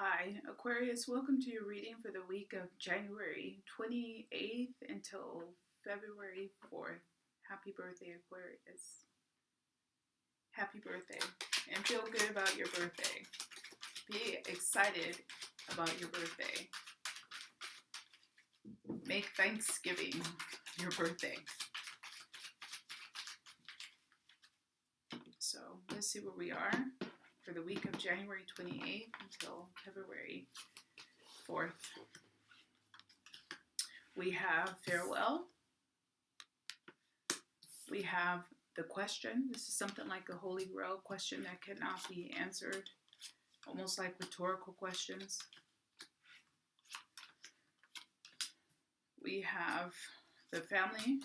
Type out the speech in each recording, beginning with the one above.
Hi, Aquarius. Welcome to your reading for the week of January 28th until February 4th. Happy birthday, Aquarius. Happy birthday. And feel good about your birthday. Be excited about your birthday. Make Thanksgiving your birthday. So let's see where we are for the week of January 28th until February 4th. We have farewell. We have the question. This is something like a holy grail question that cannot be answered, almost like rhetorical questions. We have the family.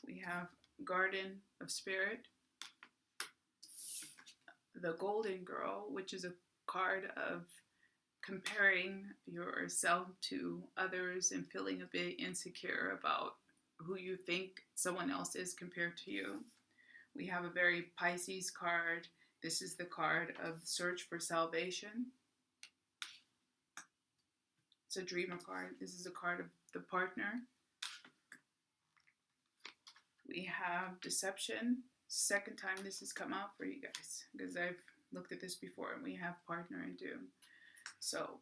We have Garden of Spirit. The Golden Girl, which is a card of comparing yourself to others and feeling a bit insecure about who you think someone else is compared to you. We have a very Pisces card. This is the card of search for salvation. It's a dreamer card. This is a card of the partner. We have deception. Second time this has come out for you guys, because I've looked at this before, and we have partner and doom. So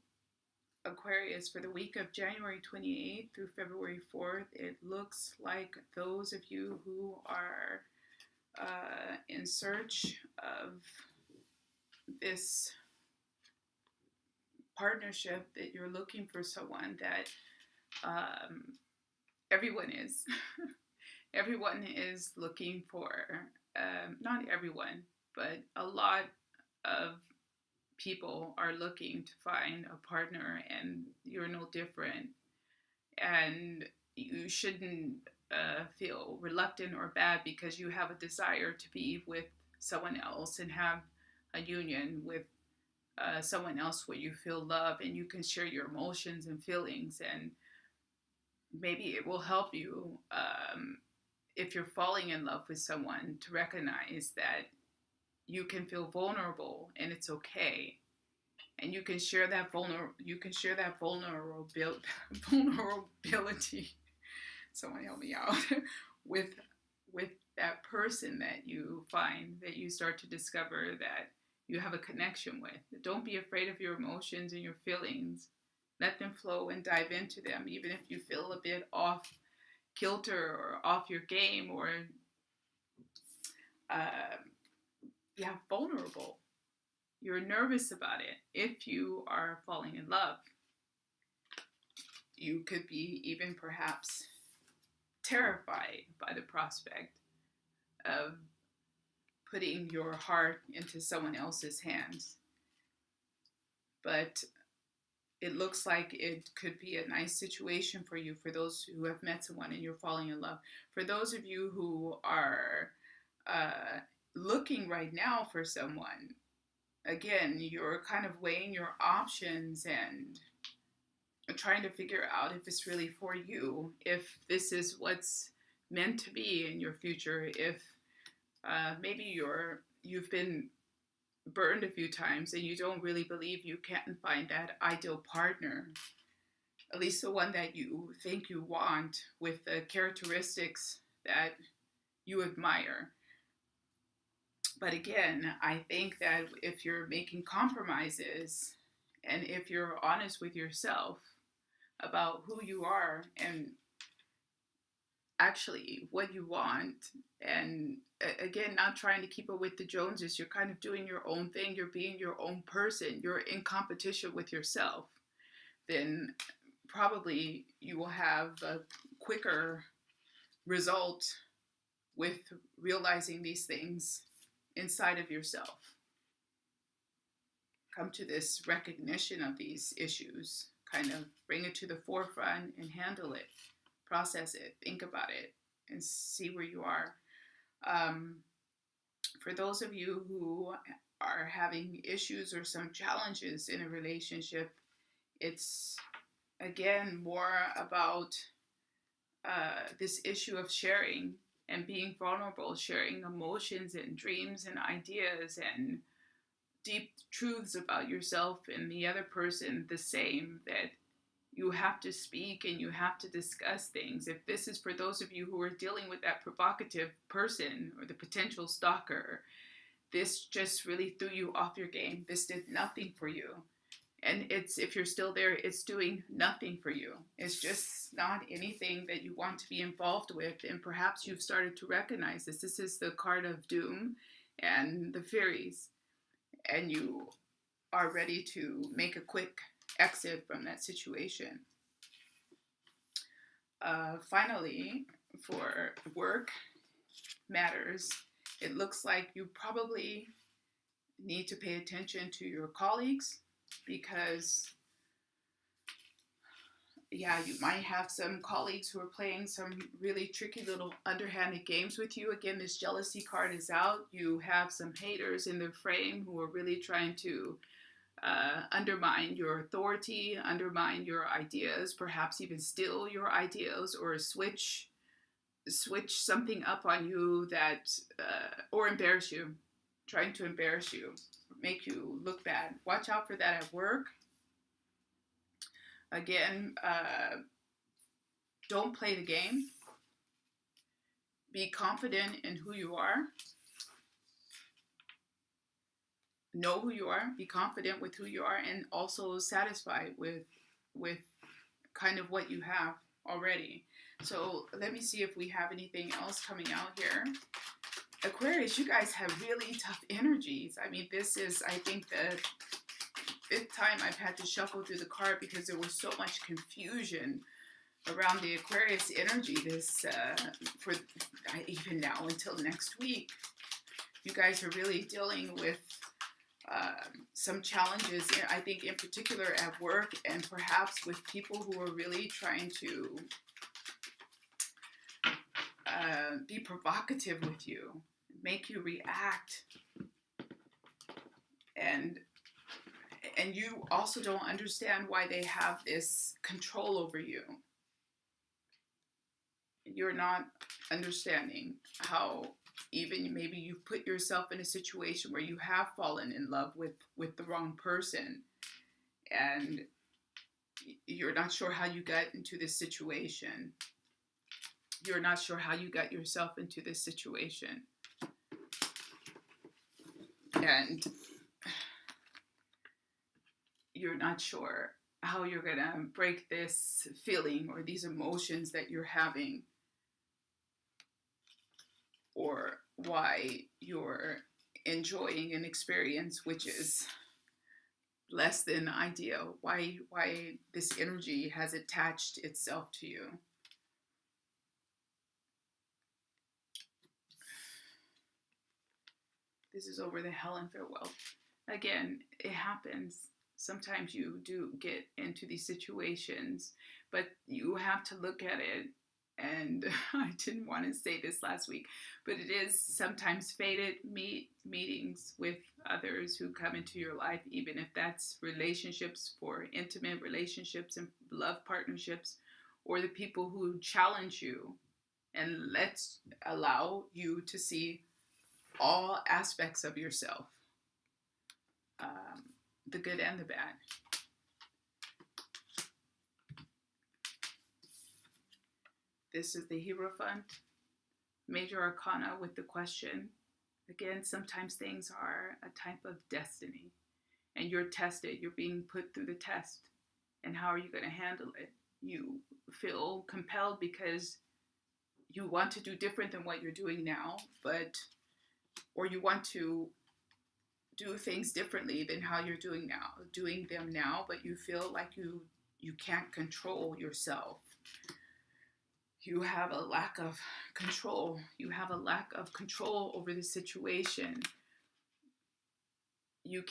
Aquarius, for the week of January 28th through February 4th, it looks like those of you who are in search of this partnership, that you're looking for someone that everyone is. Everyone is looking for, not everyone, but a lot of people are looking to find a partner, and you're no different. And you shouldn't feel reluctant or bad because you have a desire to be with someone else and have a union with someone else where you feel love and you can share your emotions and feelings, and maybe it will help you if you're falling in love with someone to recognize that you can feel vulnerable and it's okay, and you can share that vulnerability. Someone help me out with that person that you find, that you start to discover that you have a connection with. Don't be afraid of your emotions and your feelings. Let them flow and dive into them, even if you feel a bit off kilter or off your game, or vulnerable. You're nervous about it. If you are falling in love, you could be even perhaps terrified by the prospect of putting your heart into someone else's hands. But it looks like it could be a nice situation for you, for those who have met someone and you're falling in love. For those of you who are looking right now for someone, again, you're kind of weighing your options and trying to figure out if it's really for you, if this is what's meant to be in your future, if maybe you've been burned a few times and you don't really believe you can find that ideal partner, at least the one that you think you want with the characteristics that you admire. But again, I think that if you're making compromises and if you're honest with yourself about who you are and actually what you want, and again, not trying to keep up with the Joneses, you're kind of doing your own thing, you're being your own person, you're in competition with yourself, then probably you will have a quicker result with realizing these things inside of yourself. Come to this recognition of these issues, kind of bring it to the forefront and handle it, process it, think about it, and see where you are. For those of you who are having issues or some challenges in a relationship, it's again more about this issue of sharing and being vulnerable, sharing emotions and dreams and ideas and deep truths about yourself and the other person the same, that you have to speak and you have to discuss things. If this is for those of you who are dealing with that provocative person or the potential stalker, this just really threw you off your game. This did nothing for you. And it's, if you're still there, it's doing nothing for you. It's just not anything that you want to be involved with. And perhaps you've started to recognize this. This is the card of doom and the fairies. And you are ready to make a quick exit from that situation. Finally, for work matters, it looks like you probably need to pay attention to your colleagues, because yeah, you might have some colleagues who are playing some really tricky little underhanded games with you. Again, this jealousy card is out. You have some haters in the frame who are really trying to undermine your authority, undermine your ideas, perhaps even steal your ideas, or switch something up on you that, or embarrass you, trying to embarrass you, make you look bad. Watch out for that at work. Again, don't play the game. Be confident in who you are. Know who you are. Be confident with who you are, and also satisfied with kind of what you have already. So let me see if we have anything else coming out here. Aquarius, you guys have really tough energies. I mean, this is, I think, the 5th time I've had to shuffle through the card because there was so much confusion around the Aquarius energy this for even now until next week. You guys are really dealing with some challenges, I think, in particular at work, and perhaps with people who are really trying to be provocative with you, make you react, and you also don't understand why they have this control over you. You're not understanding how even maybe you've put yourself in a situation where you have fallen in love with the wrong person, and you're not sure how you got into this situation. You're not sure how you got yourself into this situation. And you're not sure how you're going to break this feeling or these emotions that you're having, or why you're enjoying an experience which is less than ideal, why this energy has attached itself to you. This is over the hell and farewell. Again, it happens. Sometimes you do get into these situations, but you have to look at it. And I didn't want to say this last week, but it is sometimes fated meetings with others who come into your life, even if that's relationships, for intimate relationships and love partnerships, or the people who challenge you and let's allow you to see all aspects of yourself, the good and the bad. This is the Hierophant, Major Arcana with the question. Again, sometimes things are a type of destiny, and you're tested. You're being put through the test. And how are you going to handle it? You feel compelled because you want to do different than what you're doing now, or you want to do things differently than how you're doing them now, but you feel like you can't control yourself. You have a lack of control. You have a lack of control over the situation. You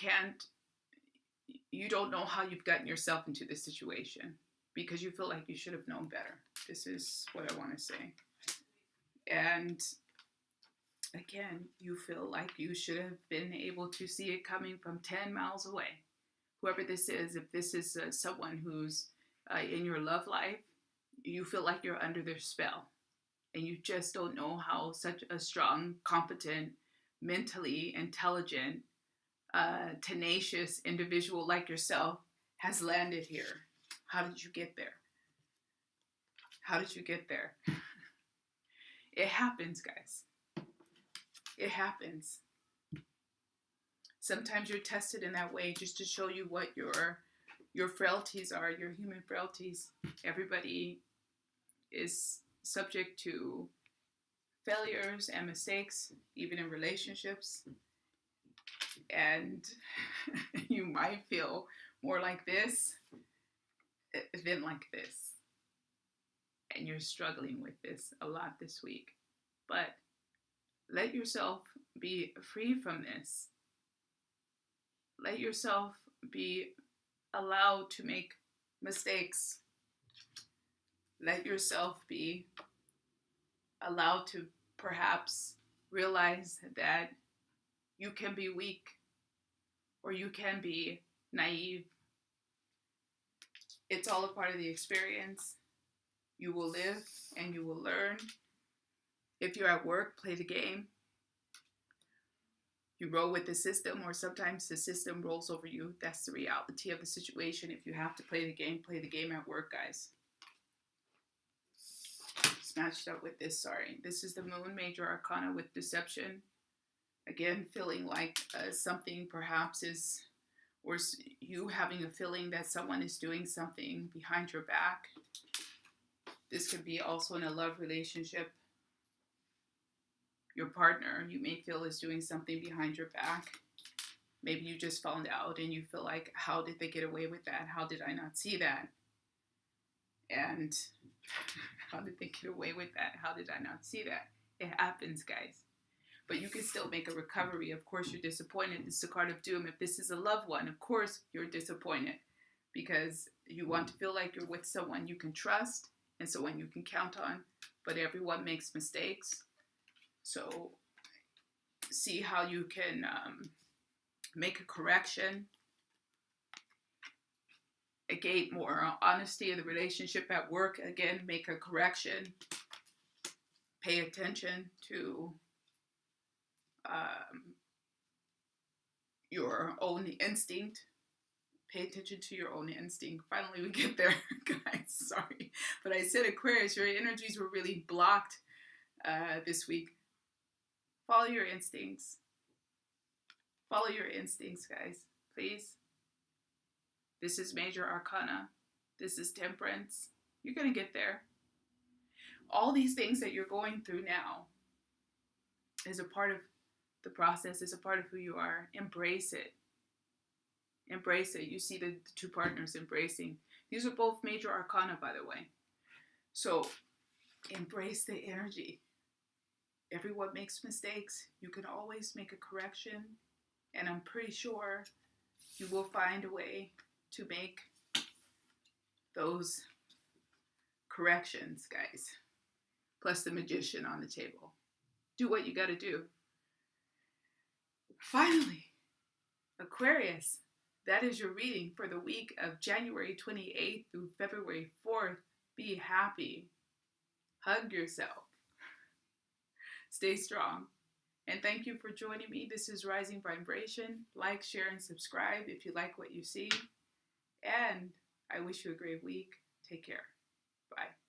don't know how you've gotten yourself into this situation because you feel like you should have known better. This is what I want to say. And again, you feel like you should have been able to see it coming from 10 miles away. Whoever this is, if this is someone who's in your love life, you feel like you're under their spell, and you just don't know how such a strong, competent, mentally intelligent, tenacious individual like yourself has landed here. How did you get there? How did you get there? It happens, guys. It happens. Sometimes you're tested in that way just to show you what your frailties are, your human frailties. Everybody is subject to failures and mistakes, even in relationships. And you might feel more like this than like this. And you're struggling with this a lot this week. But let yourself be free from this. Let yourself be allowed to make mistakes. Let yourself be allowed to perhaps realize that you can be weak or you can be naive. It's all a part of the experience. You will live and you will learn. If you're at work, play the game. You roll with the system, or sometimes the system rolls over you. That's the reality of the situation. If you have to play the game at work, guys. It's matched up with this, sorry. This is the Moon Major Arcana with Deception. Again, feeling like something perhaps is, or you having a feeling that someone is doing something behind your back. This could be also in a love relationship. Your partner, you may feel, is doing something behind your back. Maybe you just found out and you feel like, how did they get away with that? How did I not see that? And how did they get away with that? How did I not see that? It happens, guys. But you can still make a recovery. Of course, you're disappointed. This is the card of doom. If this is a loved one, of course, you're disappointed because you want to feel like you're with someone you can trust and someone you can count on. But everyone makes mistakes. So see how you can make a correction, gain more honesty in the relationship at work. Again, make a correction. Pay attention to your own instinct. Pay attention to your own instinct. Finally, we get there, guys. Sorry. But I said Aquarius, your energies were really blocked this week. Follow your instincts. Follow your instincts, guys. Please. This is Major Arcana. This is Temperance. You're going to get there. All these things that you're going through now is a part of the process, is a part of who you are. Embrace it. Embrace it. You see the two partners embracing. These are both Major Arcana, by the way. So embrace the energy. Everyone makes mistakes. You can always make a correction. And I'm pretty sure you will find a way to make those corrections, guys. Plus the Magician on the table. Do what you got to do. Finally, Aquarius, that is your reading for the week of January 28th through February 4th. Be happy. Hug yourself. Stay strong. And thank you for joining me. This is Rising Vibration. Like, share, and subscribe if you like what you see. And I wish you a great week. Take care. Bye.